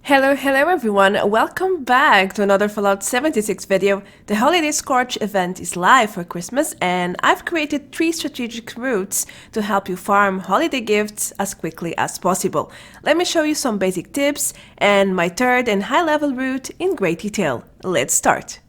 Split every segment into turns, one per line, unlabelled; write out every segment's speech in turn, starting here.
Hello everyone, welcome back to another Fallout 76 video. The Holiday Scorched Event is live for Christmas and I've created 3 strategic routes to help you farm holiday gifts as quickly as possible. Let me show you some basic tips and my third and high level route in great detail. Let's start.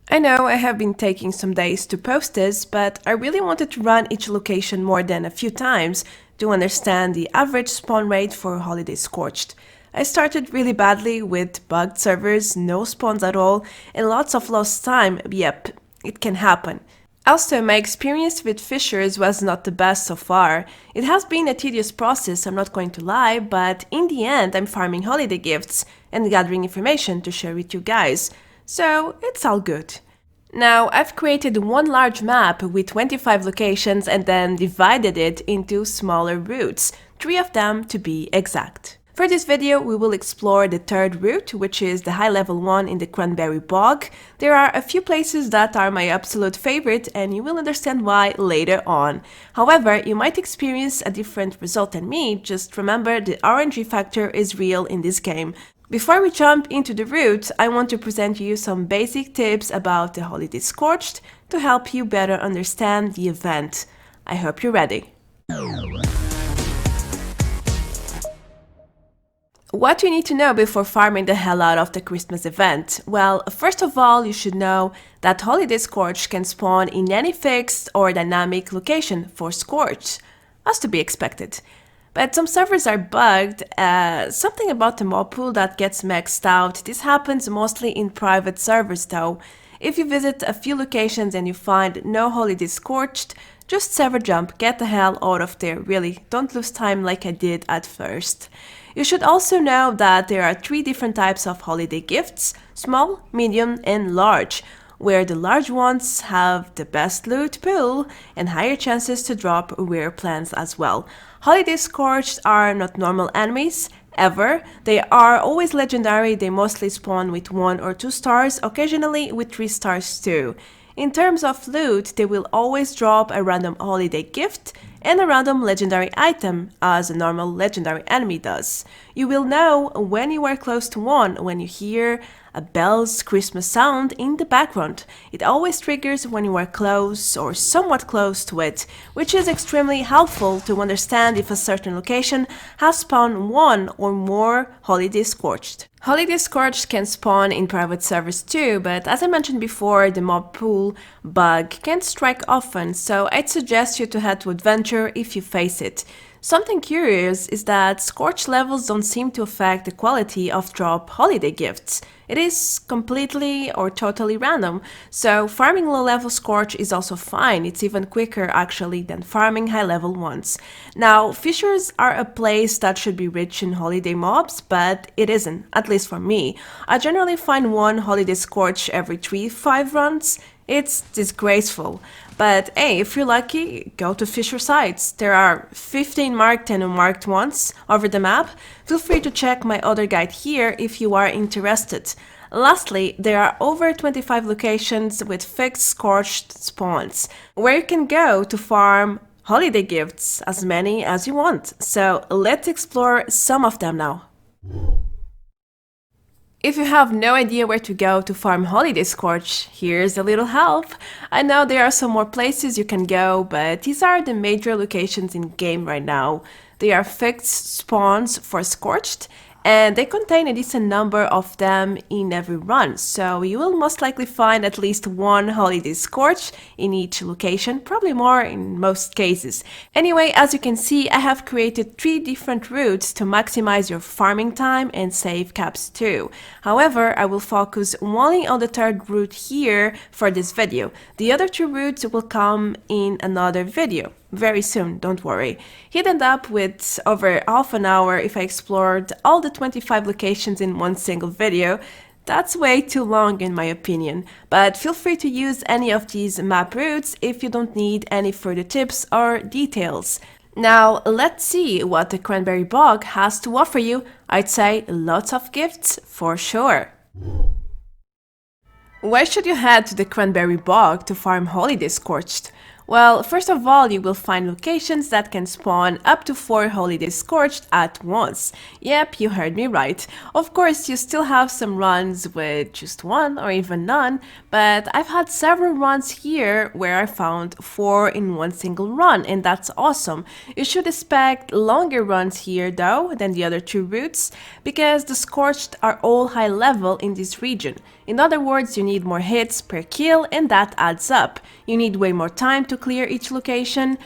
I know I have been taking some days to post this, but I really wanted to run each location more than a few times to understand the average spawn rate for Holiday Scorched. I started really badly with bugged servers, no spawns at all, and lots of lost time. Yep, it can happen. Also, my experience with fishers was not the best so far. It has been a tedious process, I'm not going to lie, but in the end I'm farming holiday gifts and gathering information to share with you guys. So it's all good. Now, I've created one large map with 25 locations and then divided it into smaller routes, 3 of them to be exact. For this video, we will explore the third route, which is the high level one in the Cranberry Bog. There are a few places that are my absolute favorite and you will understand why later on. However, you might experience a different result than me, just remember the RNG factor is real in this game. Before we jump into the route, I want to present you some basic tips about the Holiday Scorched to help you better understand the event. I hope you're ready. What you need to know before farming the hell out of the Christmas event? Well, first of all, you should know that Holiday Scorched can spawn in any fixed or dynamic location for Scorched, as to be expected. But some servers are bugged, something about the mob pool that gets maxed out. This happens mostly in private servers though. If you visit a few locations and you find no Holiday Scorched, just server jump, get the hell out of there, really. Don't lose time like I did at first. You should also know that there are 3 different types of holiday gifts: small, medium and large, where the large ones have the best loot pool and higher chances to drop rare plants as well. Holiday Scorched are not normal enemies, ever. They are always legendary, they mostly spawn with 1 or 2 stars, occasionally with 3 stars too. In terms of loot, they will always drop a random holiday gift and a random legendary item, as a normal legendary enemy does. You will know when you are close to one when you hear a bell's Christmas sound in the background. It always triggers when you are close or somewhat close to it, which is extremely helpful to understand if a certain location has spawned 1 or more Holiday Scorched. Holiday Scorched can spawn in private servers too, but as I mentioned before, the mob pool bug can strike often, so I'd suggest you to head to Adventure if you face it. Something curious is that Scorch levels don't seem to affect the quality of drop holiday gifts. It is completely or totally random, so farming low-level Scorch is also fine. It's even quicker actually than farming high-level ones. Now, fishers are a place that should be rich in holiday mobs, but it isn't, at least for me. I generally find 1 Holiday Scorch every 3-5 runs. It's disgraceful. But hey, if you're lucky, go to fisher sites. There are 15 marked and unmarked ones over the map. Feel free to check my other guide here if you are interested. Lastly, there are over 25 locations with fixed Scorched spawns, where you can go to farm holiday gifts, as many as you want. So let's explore some of them now. If you have no idea where to go to farm Holiday Scorch, here's a little help. I know there are some more places you can go, but these are the major locations in game right now. They are fixed spawns for Scorched, and they contain a decent number of them in every run, so you will most likely find at least 1 Holiday Scorch in each location, probably more in most cases. Anyway, as you can see, I have created 3 different routes to maximize your farming time and save caps too. However, I will focus only on the third route here for this video. The other 2 routes will come in another video. Very soon, don't worry. He'd end up with over half an hour if I explored all the 25 locations in one single video. That's way too long in my opinion, but feel free to use any of these map routes if you don't need any further tips or details. Now let's see what the Cranberry Bog has to offer you. I'd say lots of gifts for sure. Why should you head to the Cranberry Bog to farm Holiday Scorched? Well, first of all, you will find locations that can spawn up to 4 Holiday Scorched at once. Yep, you heard me right. Of course, you still have some runs with just 1 or even none, but I've had several runs here where I found 4 in one single run, and that's awesome. You should expect longer runs here though than the other 2 routes, because the Scorched are all high level in this region. In other words, you need more hits per kill, and that adds up. You need way more time to clear each location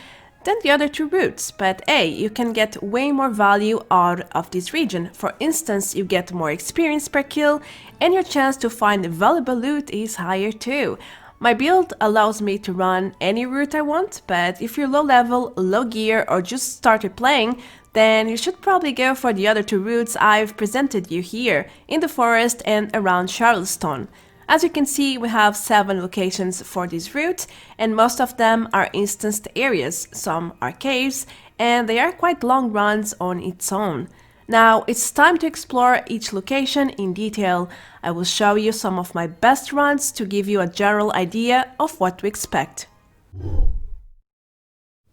than the other 2 routes, but hey, you can get way more value out of this region. For instance, you get more experience per kill, and your chance to find valuable loot is higher too. My build allows me to run any route I want, but if you're low level, low gear, or just started playing, then you should probably go for the other 2 routes I've presented you here, in the forest and around Charleston. As you can see, we have 7 locations for this route, and most of them are instanced areas, some are caves, and they are quite long runs on its own. Now, it's time to explore each location in detail. I will show you some of my best runs to give you a general idea of what to expect.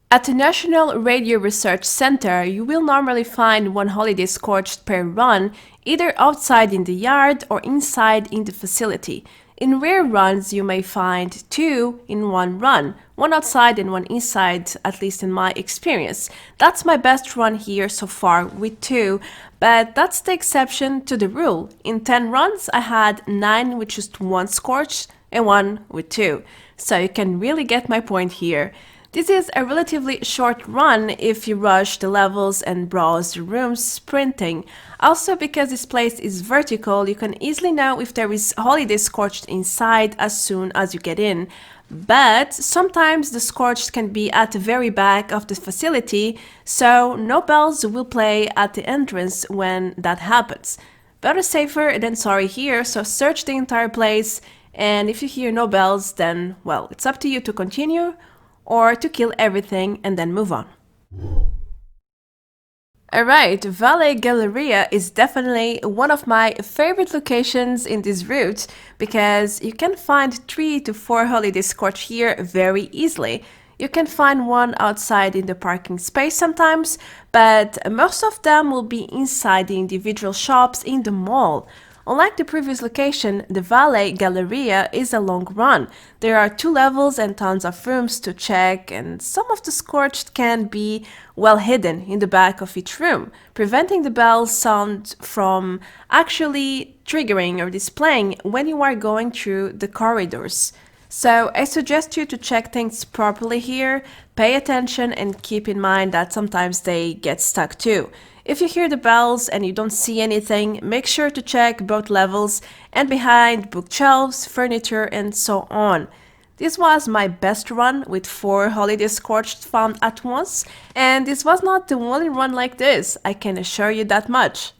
At the National Radio Research Center, you will normally find 1 Holiday Scorched per run, either outside in the yard or inside in the facility. In rare runs, you may find 2 in one run, 1 outside and 1 inside, at least in my experience. That's my best run here so far with 2, but that's the exception to the rule. In 10 runs, I had 9 with just 1 Scorched and 1 with 2, so you can really get my point here. This is a relatively short run if you rush the levels and browse the rooms sprinting. Also, because this place is vertical, you can easily know if there is Holiday Scorched inside as soon as you get in. But sometimes the Scorched can be at the very back of the facility, so no bells will play at the entrance when that happens. Better safer than sorry here, so search the entire place, and if you hear no bells, then, well, it's up to you to continue or to kill everything and then move on. Alright, Valley Galleria is definitely one of my favorite locations in this route because you can find 3 to 4 Holiday Scorched here very easily. You can find 1 outside in the parking space sometimes, but most of them will be inside the individual shops in the mall. Unlike the previous location, the Valley Galleria is a long run. There are 2 levels and tons of rooms to check, and some of the Scorched can be well hidden in the back of each room, preventing the bell sound from actually triggering or displaying when you are going through the corridors. So I suggest you to check things properly here, pay attention, and keep in mind that sometimes they get stuck too. If you hear the bells and you don't see anything, make sure to check both levels and behind bookshelves, furniture, and so on. This was my best run with 4 Holiday Scorched found at once, and this was not the only run like this, I can assure you that much.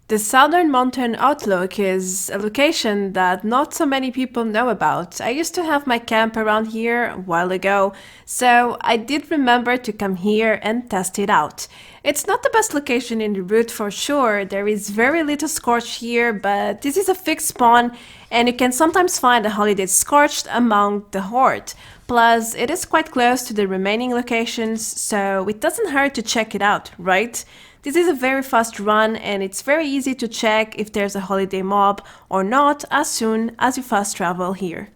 The Southern Mountain Outlook is a location that not so many people know about. I used to have my camp around here a while ago, so I did remember to come here and test it out. It's not the best location in the route for sure, there is very little Scorched here, but this is a fixed spawn and you can sometimes find a Holiday Scorched among the horde. Plus, it is quite close to the remaining locations, so it doesn't hurt to check it out, right? This is a very fast run and it's very easy to check if there's a holiday mob or not as soon as you fast travel here.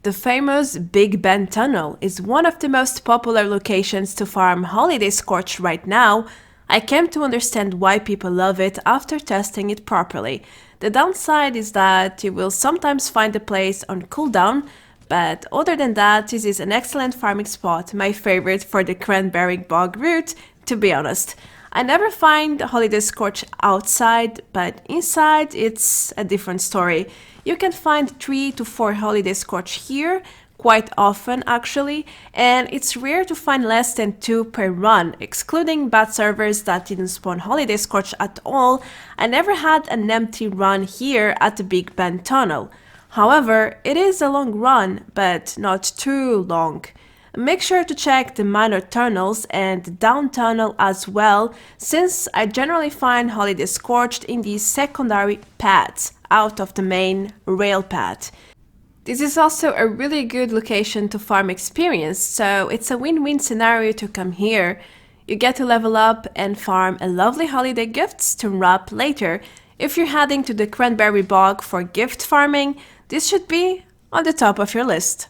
The famous Big Bend Tunnel is one of the most popular locations to farm Holiday Scorched right now. I came to understand why people love it after testing it properly. The downside is that you will sometimes find the place on cooldown, but other than that, this is an excellent farming spot, my favorite for the Cranberry Bog route, to be honest. I never find Holiday Scorched outside, but inside it's a different story. You can find 3 to 4 Holiday Scorched here, quite often actually, and it's rare to find less than 2 per run, excluding bad servers that didn't spawn Holiday Scorched at all. I never had an empty run here at the Big Bend Tunnel. However, it is a long run, but not too long. Make sure to check the minor tunnels and the down tunnel as well, since I generally find Holiday Scorched in these secondary paths out of the main rail path. This is also a really good location to farm experience, so it's a win-win scenario to come here. You get to level up and farm a lovely holiday gifts to wrap later. If you're heading to the Cranberry Bog for gift farming, this should be on the top of your list.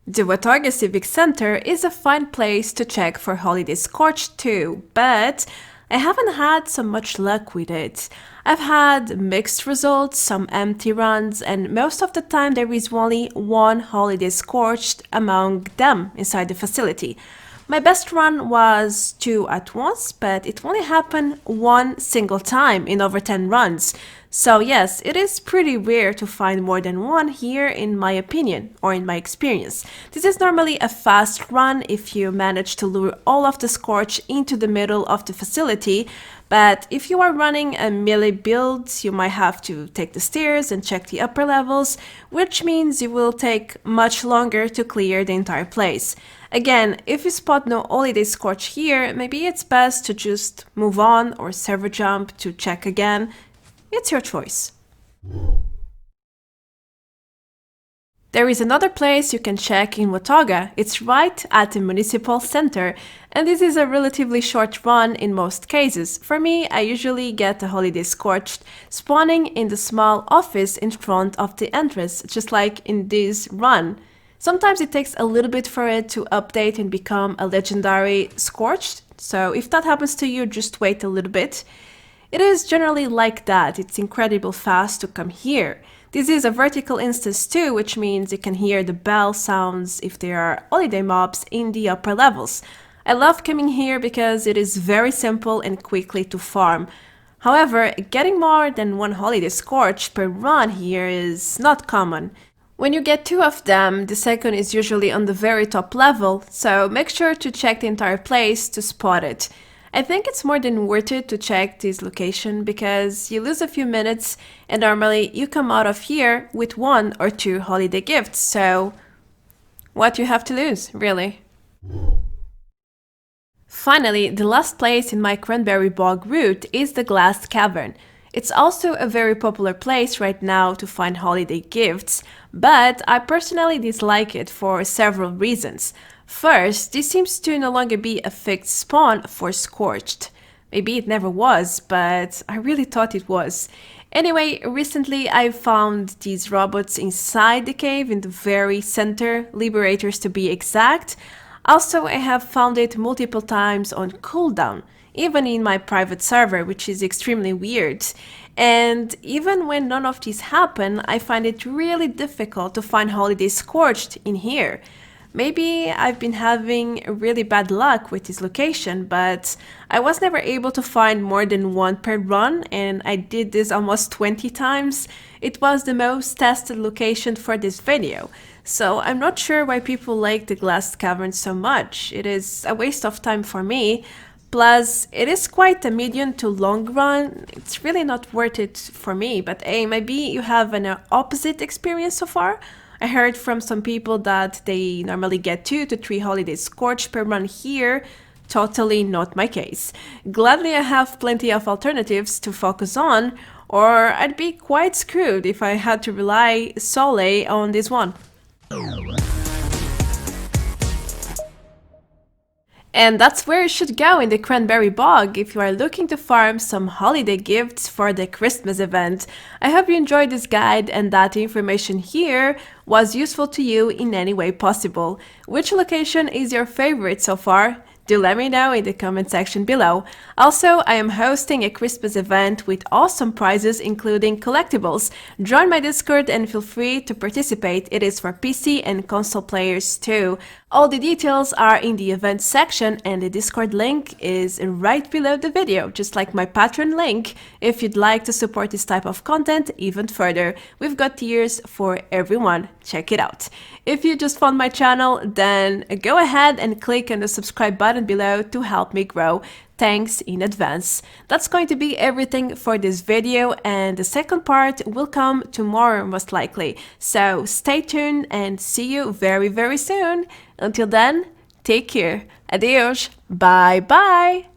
The WATOGA Civic Center is a fine place to check for Holiday Scorched too, but I haven't had so much luck with it. I've had mixed results, some empty runs, and most of the time there is only one Holiday Scorched among them inside the facility. My best run was 2 at once, but it only happened one single time in over 10 runs. So yes, it is pretty rare to find more than one here in my opinion, or in my experience. This is normally a fast run if you manage to lure all of the Scorch into the middle of the facility, but if you are running a melee build, you might have to take the stairs and check the upper levels, which means you will take much longer to clear the entire place. Again, if you spot no Holiday Scorch here, maybe it's best to just move on or server jump to check again. It's your choice. There is another place you can check in WATOGA. It's right at the Municipal Center, and this is a relatively short run in most cases. For me, I usually get the Holiday Scorched spawning in the small office in front of the entrance, just like in this run. Sometimes it takes a little bit for it to update and become a legendary Scorched, so if that happens to you, just wait a little bit. It is generally like that. It's incredibly fast to come here. This is a vertical instance too, which means you can hear the bell sounds if there are holiday mobs in the upper levels. I love coming here because it is very simple and quickly to farm. However, getting more than one Holiday Scorch per run here is not common. When you get 2 of them, the second is usually on the very top level, so make sure to check the entire place to spot it. I think it's more than worth it to check this location because you lose a few minutes and normally you come out of here with 1 or 2 holiday gifts, so what you have to lose, really? Finally, the last place in my Cranberry Bog route is the Glass Cavern. It's also a very popular place right now to find holiday gifts, but I personally dislike it for several reasons. First, this seems to no longer be a fixed spawn for Scorched. Maybe it never was, but I really thought it was. Anyway, recently I found these robots inside the cave in the very center, Liberators to be exact. Also, I have found it multiple times on cooldown, even in my private server, which is extremely weird. And even when none of these happen, I find it really difficult to find Holiday Scorched in here. Maybe I've been having really bad luck with this location, but I was never able to find more than 1 per run, and I did this almost 20 times. It was the most tested location for this video, so I'm not sure why people like the Glass Cavern so much. It is a waste of time for me. Plus, it is quite a medium to long run. It's really not worth it for me, but hey, maybe you have an opposite experience so far? I heard from some people that they normally get 2 to 3 Holiday Scorched per run here. Totally not my case. Gladly I have plenty of alternatives to focus on, or I'd be quite screwed if I had to rely solely on this one. And that's where you should go in the Cranberry Bog if you are looking to farm some holiday gifts for the Christmas event. I hope you enjoyed this guide and that the information here was useful to you in any way possible. Which location is your favorite so far? Do let me know in the comment section below. Also, I am hosting a Christmas event with awesome prizes including collectibles. Join my Discord and feel free to participate. It is for PC and console players too. All the details are in the event section and the Discord link is right below the video, just like my Patreon link if you'd like to support this type of content even further. We've got tiers for everyone. Check it out. If you just found my channel, then go ahead and click on the subscribe button button below to help me grow. Thanks in advance. That's going to be everything for this video, and the second part will come tomorrow most likely. So stay tuned and see you very soon. Until then, take care. Adios. Bye bye.